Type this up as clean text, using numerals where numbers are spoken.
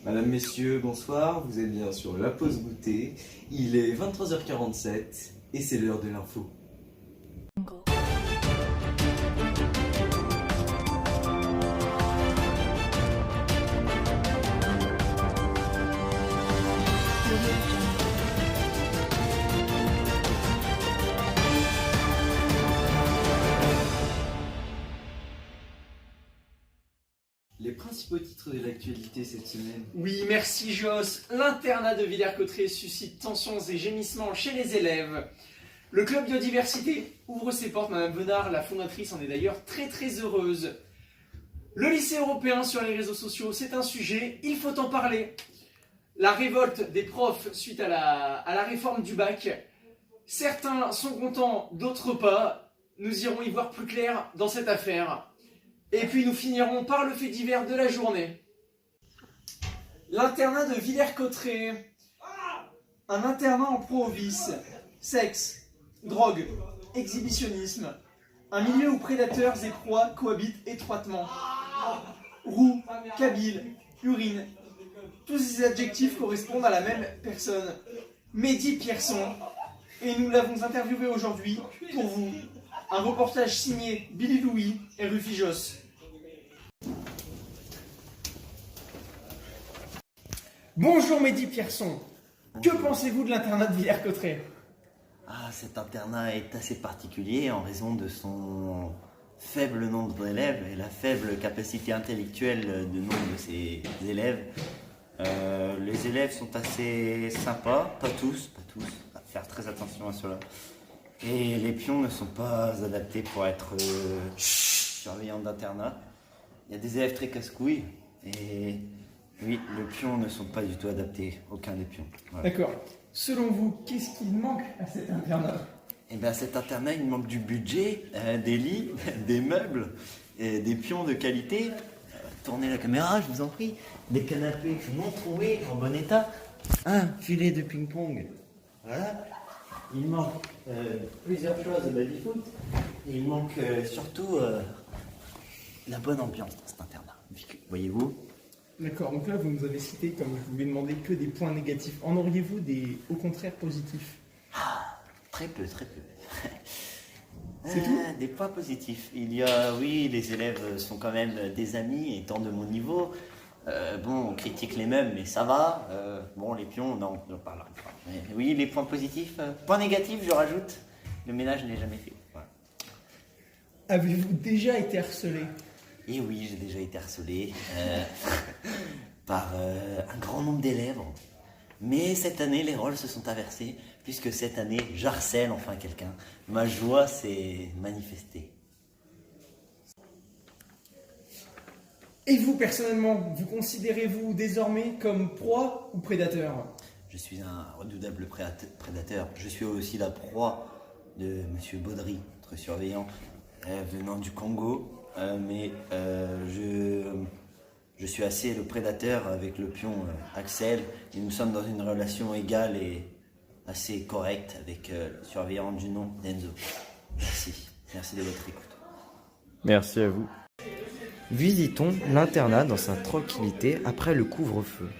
Madame, messieurs, bonsoir, vous êtes bien sur La Pause Goûter. Il est 23h47 et c'est l'heure de l'info. Les principaux titres de l'actualité cette semaine. Oui, merci Joss. L'internat de Villers-Cotterêts suscite tensions et gémissements chez les élèves. Le club biodiversité ouvre ses portes. Madame Venard, la fondatrice, en est d'ailleurs très heureuse. Le lycée européen sur les réseaux sociaux, c'est un sujet, il faut en parler. La révolte des profs suite à la réforme du bac. Certains sont contents, d'autres pas. Nous irons y voir plus clair dans cette affaire. Et puis nous finirons par le fait divers de la journée. L'internat de Villers-Cotterêts. Un internat en pro-vice, sexe, drogue, exhibitionnisme. Un milieu où prédateurs et proies cohabitent étroitement. Roux, kabyle, urine. Tous ces adjectifs correspondent à la même personne. Mehdi Pierson. Et nous l'avons interviewé aujourd'hui pour vous. Un reportage signé Billy Louis et Rufy Joss. Bonjour Mehdi Pierson. Que pensez-vous de l'internat de Villers-Cotterêts? Cet internat est assez particulier en raison de son faible nombre d'élèves et la faible capacité intellectuelle de nombre de ses élèves. Les élèves sont assez sympas, pas tous, à faire très attention à cela. Et les pions ne sont pas adaptés pour être surveillants d'internat. Il y a des élèves très casse-couilles et oui, les pions ne sont pas du tout adaptés, aucun des pions. Voilà. D'accord. Selon vous, qu'est-ce qu'il manque à cet internat? Eh bien, à cet internat, il manque du budget, des lits, des meubles, et des pions de qualité. Tournez la caméra, je vous en prie. Des canapés non troués, en bon état. Un filet de ping-pong. Voilà. Il manque plusieurs choses au baby-foot. Et il manque surtout la bonne ambiance dans cet internat. Voyez-vous? D'accord, donc là vous nous avez cité, comme je vous l'ai demandé, que des points négatifs. En auriez-vous des, au contraire, positifs? Très peu. C'est tout? Des points positifs. Il y a, oui, les élèves sont quand même des amis étant de mon niveau. On critique les mêmes, mais ça va. Les pions, non, on parlera pas. Mais oui, les points positifs. Points négatifs, je rajoute, le ménage n'est jamais fait. Voilà. Avez-vous déjà été harcelé? Et oui, j'ai déjà été harcelé par un grand nombre d'élèves. Mais cette année, les rôles se sont inversés, puisque cette année, j'harcèle enfin quelqu'un. Ma joie s'est manifestée. Et vous, personnellement, vous considérez-vous désormais comme proie ou prédateur? Je suis un redoutable prédateur. Je suis aussi la proie de M. Baudry, notre surveillant, venant du Congo. Je suis assez le prédateur avec le pion Axel. Et nous sommes dans une relation égale et assez correcte avec le surveillant du nom d'Enzo. Merci de votre écoute. Merci à vous. Visitons l'internat dans sa tranquillité après le couvre-feu.